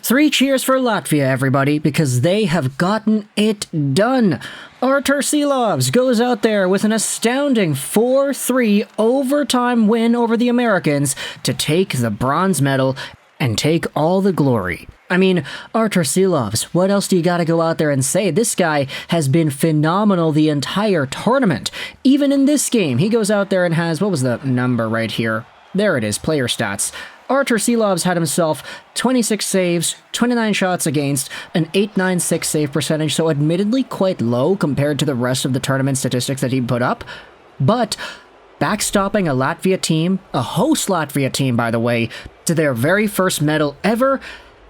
Three cheers for Latvia, everybody, because they have gotten it done. Arturs Silovs goes out there with an astounding 4-3 overtime win over the Americans to take the bronze medal and take all the glory. I mean, Arturs Silovs, what else do you gotta go out there and say? This guy has been phenomenal the entire tournament. Even in this game, he goes out there and has, what was the number right here? There it is, player stats. Arturs Silovs had himself 26 saves, 29 shots against, an .896 save percentage, so admittedly quite low compared to the rest of the tournament statistics that he put up. But backstopping a Latvia team, a host Latvia team by the way, to their very first medal ever,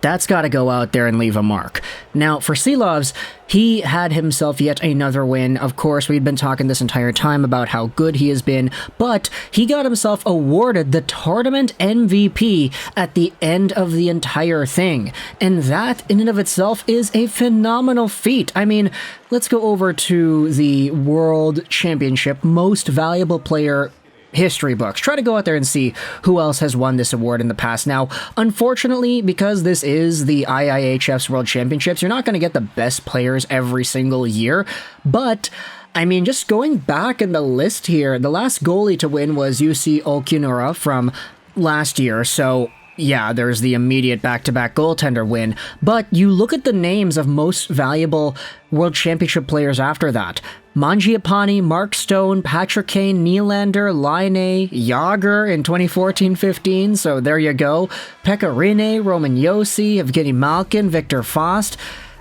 that's got to go out there and leave a mark. Now, for Silovs, he had himself yet another win. Of course, we'd been talking this entire time about how good he has been, but he got himself awarded the tournament MVP at the end of the entire thing. And that, in and of itself, is a phenomenal feat. I mean, let's go over to the World Championship Most Valuable Player history books. Try to go out there and see who else has won this award in the past. Now, unfortunately, because this is the IIHF's World Championships, you're not going to get the best players every single year, but I mean, just going back in the list here, the last goalie to win was UC Olkinuora from last year, so yeah, there's the immediate back-to-back goaltender win, but you look at the names of most valuable World Championship players after that. Mangiapane, Mark Stone, Patrick Kane, Nylander, Laine, Jágr in 2014-15, so there you go. Pekka Rinne, Roman Josi, Evgeny Malkin, Victor Faust.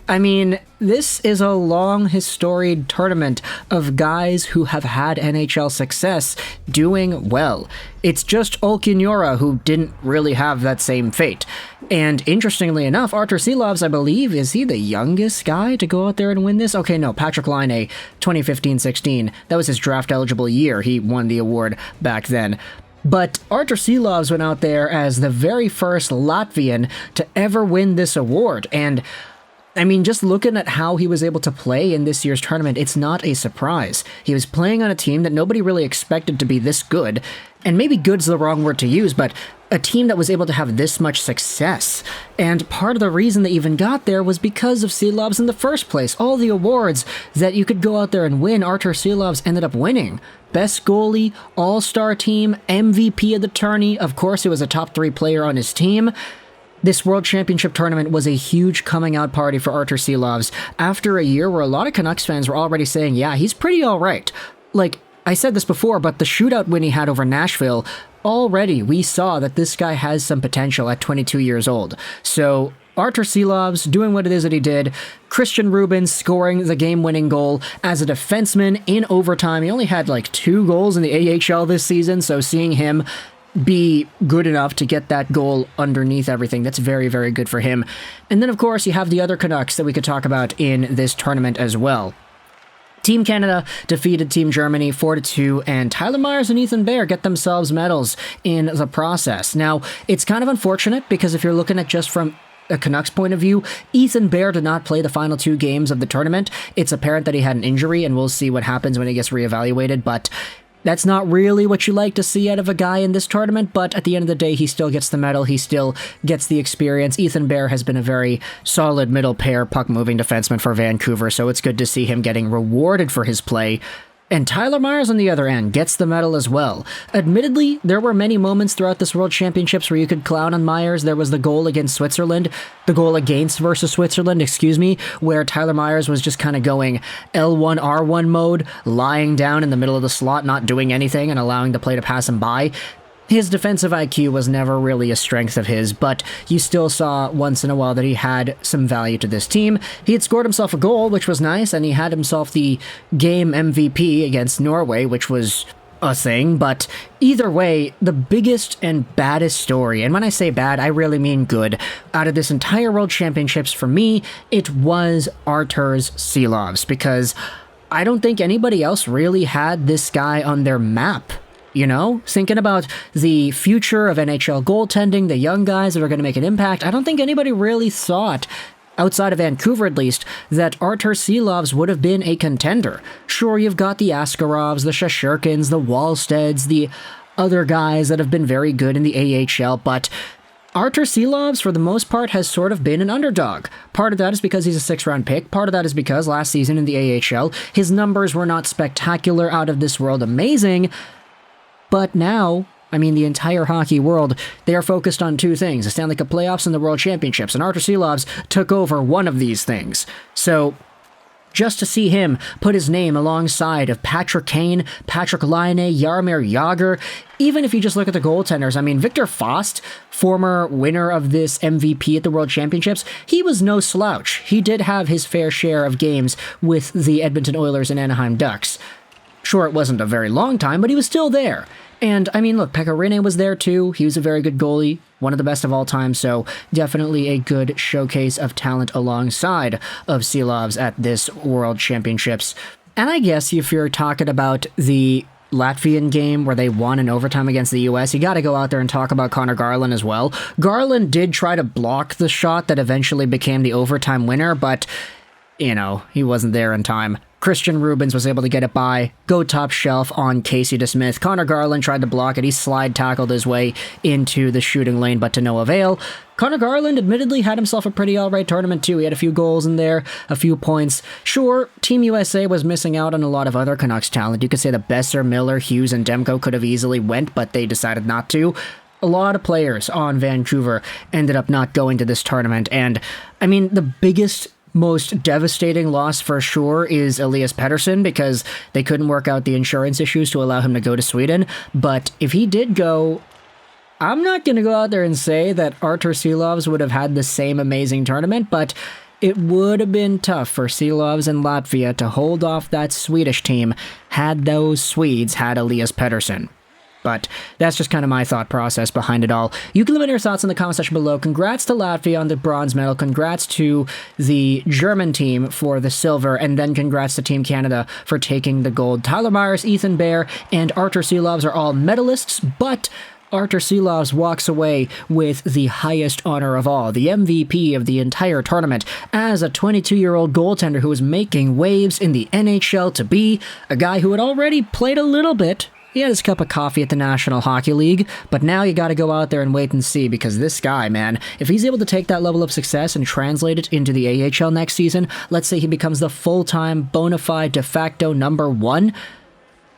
I mean, this is a long, historied tournament of guys who have had NHL success doing well. It's just Olkinuora who didn't really have that same fate. And interestingly enough, Arturs Silovs, I believe, is he the youngest guy to go out there and win this? Okay, no, Patrick Laine, 2015-16. That was his draft-eligible year. He won the award back then. But Arturs Silovs went out there as the very first Latvian to ever win this award, and I mean, just looking at how he was able to play in this year's tournament, it's not a surprise. He was playing on a team that nobody really expected to be this good, and maybe good's the wrong word to use, but a team that was able to have this much success. And part of the reason they even got there was because of Silovs in the first place. All the awards that you could go out there and win, Arturs Silovs ended up winning. Best goalie, all-star team, MVP of the tourney. Of course, he was a top 3 player on his team. This World Championship tournament was a huge coming-out party for Arturs Silovs after a year where a lot of Canucks fans were already saying, yeah, he's pretty alright. Like, I said this before, but the shootout win he had over Nashville, already we saw that this guy has some potential at 22 years old. So Arturs Silovs doing what it is that he did, Christian Rubin scoring the game-winning goal as a defenseman in overtime. He only had like 2 goals in the AHL this season, so seeing him be good enough to get that goal underneath everything, that's very, very good for him. And then, of course, you have the other Canucks that we could talk about in this tournament as well. Team Canada defeated Team Germany 4-2, and Tyler Myers and Ethan Bear get themselves medals in the process. Now, it's kind of unfortunate because if you're looking at just from a Canucks point of view, Ethan Bear did not play the final 2 games of the tournament. It's apparent that he had an injury, and we'll see what happens when he gets reevaluated, but that's not really what you like to see out of a guy in this tournament, but at the end of the day, he still gets the medal, he still gets the experience. Ethan Bear has been a very solid middle pair puck-moving defenseman for Vancouver, so it's good to see him getting rewarded for his play. And Tyler Myers, on the other end, gets the medal as well. Admittedly, there were many moments throughout this World Championships where you could clown on Myers. There was the goal against Switzerland, the goal against versus Switzerland, where Tyler Myers was just kind of going L1, R1 mode, lying down in the middle of the slot, not doing anything, and allowing the play to pass him by. His defensive IQ was never really a strength of his, but you still saw once in a while that he had some value to this team. He had scored himself a goal, which was nice, and he had himself the game MVP against Norway, which was a thing, but either way, the biggest and baddest story, and when I say bad, I really mean good, out of this entire World Championships for me, it was Arturs Silovs, because I don't think anybody else really had this guy on their map. You know, thinking about the future of NHL goaltending, the young guys that are going to make an impact, I don't think anybody really thought, outside of Vancouver at least, that Arturs Silovs would have been a contender. Sure, you've got the Askarovs, the Shashurkins, the Wallsteads, the other guys that have been very good in the AHL, but Arturs Silovs, for the most part, has sort of been an underdog. Part of that is because he's a 6th-round pick. Part of that is because last season in the AHL, his numbers were not spectacular, out of this world amazing. But now, I mean, the entire hockey world, they are focused on 2 things, the Stanley Cup Playoffs and the World Championships, and Arturs Silovs took over one of these things. So, just to see him put his name alongside of Patrick Kane, Patrick Laine, Jaromir Jagr, even if you just look at the goaltenders, I mean, Victor Fost, former winner of this MVP at the World Championships, he was no slouch. He did have his fair share of games with the Edmonton Oilers and Anaheim Ducks. Sure, it wasn't a very long time, but he was still there. And, I mean, look, Pekka Rinne was there too. He was a very good goalie, one of the best of all time, so definitely a good showcase of talent alongside of Silovs at this World Championships. And I guess if you're talking about the Latvian game where they won in overtime against the US, you gotta go out there and talk about Conor Garland as well. Garland did try to block the shot that eventually became the overtime winner, but, you know, he wasn't there in time. Christian Rubens was able to get it by, go top shelf on Casey DeSmith. Conor Garland tried to block it. He slide tackled his way into the shooting lane, but to no avail. Conor Garland admittedly had himself a pretty alright tournament too. He had a few goals in there, a few points. Sure, Team USA was missing out on a lot of other Canucks talent. You could say that Besser, Miller, Hughes, and Demko could have easily went, but they decided not to. A lot of players on Vancouver ended up not going to this tournament, and, I mean, the biggest, most devastating loss for sure is Elias Pettersson, because they couldn't work out the insurance issues to allow him to go to Sweden. But if he did go, I'm not going to go out there and say that Arturs Silovs would have had the same amazing tournament, but it would have been tough for Silovs and Latvia to hold off that Swedish team had those Swedes had Elias Pettersson. But that's just kind of my thought process behind it all. You can let me know your thoughts in the comment section below. Congrats to Latvia on the bronze medal. Congrats to the German team for the silver. And then congrats to Team Canada for taking the gold. Tyler Myers, Ethan Bear, and Arturs Silovs are all medalists, but Arturs Silovs walks away with the highest honor of all, the MVP of the entire tournament, as a 22-year-old goaltender who was making waves in the NHL to be a guy who had already played a little bit. He had his cup of coffee at the National Hockey League, but now you gotta go out there and wait and see, because this guy, man, if he's able to take that level of success and translate it into the AHL next season, let's say he becomes the full-time, bona fide, de facto #1,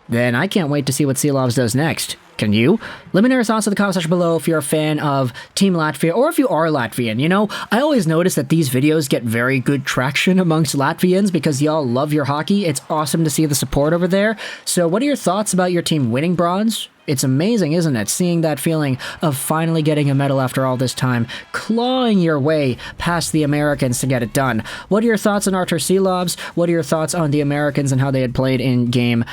then I can't wait to see what Silovs does next. Can you? Let me know your thoughts in the comment section below if you're a fan of Team Latvia, or if you are Latvian. You know, I always notice that these videos get very good traction amongst Latvians because y'all love your hockey. It's awesome to see the support over there. So what are your thoughts about your team winning bronze? It's amazing, isn't it? Seeing that feeling of finally getting a medal after all this time, clawing your way past the Americans to get it done. What are your thoughts on Arturs Silovs? What are your thoughts on the Americans and how they had played in game?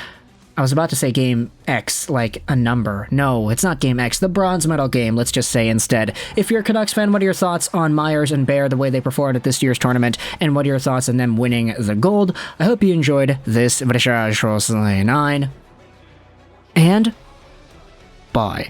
I was about to say Game X, like a number. No, it's not Game X, the bronze medal game, let's just say instead. If you're a Canucks fan, what are your thoughts on Myers and Bear, the way they performed at this year's tournament, and what are your thoughts on them winning the gold? I hope you enjoyed this Juraj 9, and bye.